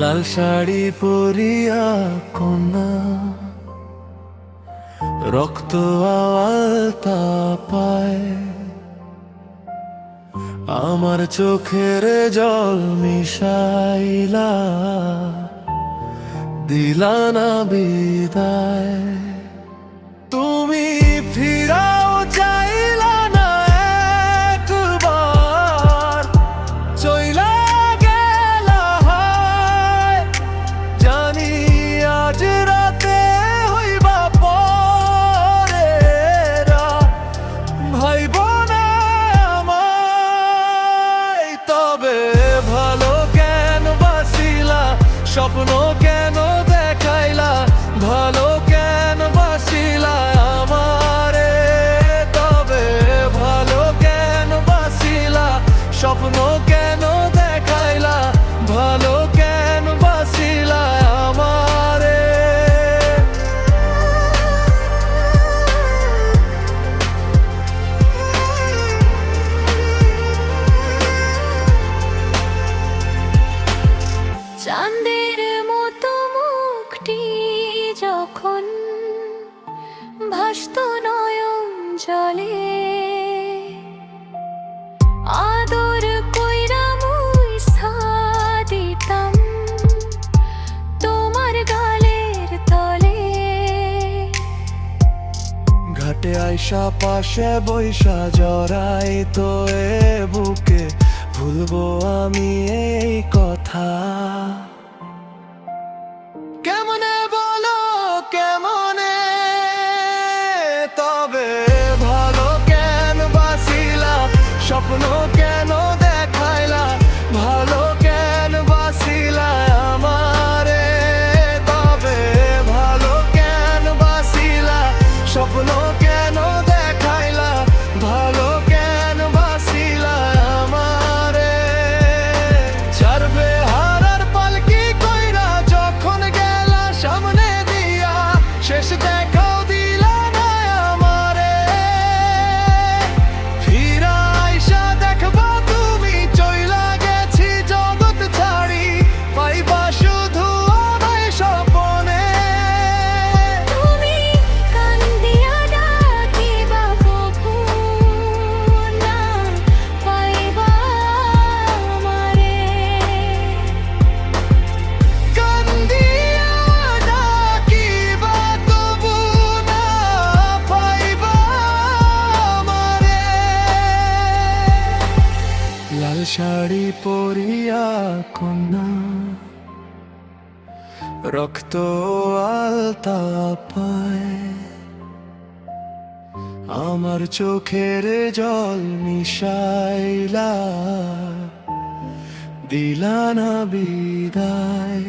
লাল শাড়ি পরিয়া কন্যা, রক্ত আলতা পায়, আমার চোখের জল মিশাইলা, দিলা না বিদায়। তুমি ফিরাও চাইলা না একবার, চইলা গেলা হায়। জানি আজ রাতে হইবা পরেরা, ভাইব না আমায়। তবে ভালো কেন বাসিলা, স্বপ্ন কেন দেখাইলা, ভালো কেন বাসিলা আমারে। তবে ভালো কেন বাসিলা, স্বপ্ন কেন দেখাইলা, ভালো কেন বাসিলা আমারে। চাঁদের মতো মুখটি যখন ভাসত নয়ন জলে, আদর কইরা মুইসা দিতাম তোমার গালের তলে। ঘাটে আইসা পাশে বৈশা জড়াই তো এ বুকে, ভুলবো আমি এই কথা কেমনে বলো কেমনে। তবে ভালো কেন বাসিলা, স্বপ্ন কেন দেখাইলা, ভালো কেন বাসিলা আমারে। তবে ভালো কেন বাসিলা, স্বপ্ন কেন দেখাইলা, ভালো কেন বাসিলা আমারে। ছাড়বে হারার পালকি কইরা যখন গেলা সামনে দিয়া, শেষ দেখাও দিলা না আমারে। ফিরা আইসা দেখবা তুমি চইলা গেছি জগৎ ছাড়ি, পাইবা শুধু আমায় স্বপনে। তুমি কান্দিয়া ডাকিবা কভু না পাইবা আমারে। কান্দিয়া ডাকিবা তবু না পাইবা আমারে। লাল শাড়ি পরিয়া কন্যা, রক্ত আলতা পায়, আমার চোখের জল মিশাইলা, দিলা না বিদায়।